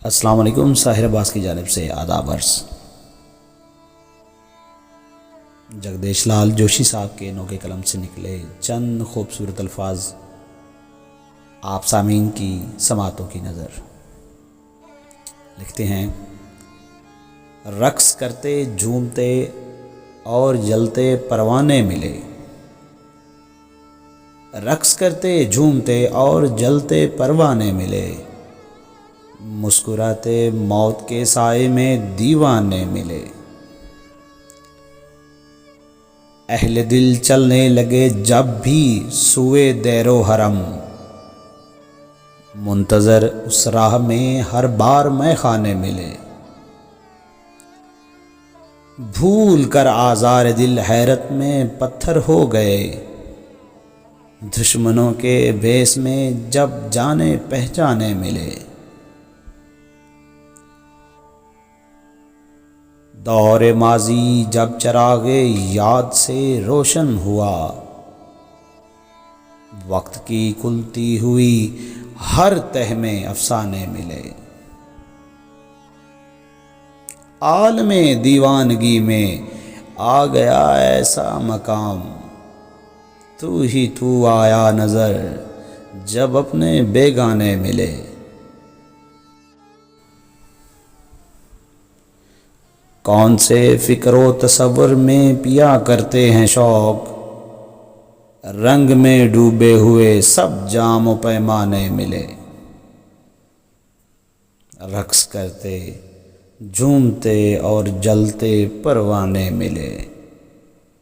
السلام علیکم، ساحر عباس کی جانب سے آداب عرض۔ جگدیش لال جوشی صاحب کے نوکے قلم سے نکلے چند خوبصورت الفاظ آپ سامعین کی سماعتوں کی نظر۔ لکھتے ہیں، رقص کرتے جھومتے اور جلتے پروانے ملے، رقص کرتے جھومتے اور جلتے پروانے ملے، مسکراتے موت کے سائے میں دیوانے ملے، اہل دل چلنے لگے جب بھی سوئے دیر و حرم، منتظر اس راہ میں ہر بار میں خانے ملے، بھول کر آزار دل حیرت میں پتھر ہو گئے، دشمنوں کے بھیس میں جب جانے پہچانے ملے، دور ماضی جب چراغ یاد سے روشن ہوا، وقت کی کھلتی ہوئی ہر تہ میں افسانے ملے، عالم دیوانگی میں آ گیا ایسا مقام، تو ہی تو آیا نظر جب اپنے بیگانے ملے، کون سے فکر و تصور میں پیا کرتے ہیں شوق، رنگ میں ڈوبے ہوئے سب جام و پیمانے ملے، رقص کرتے جھومتے اور جلتے پروانے ملے۔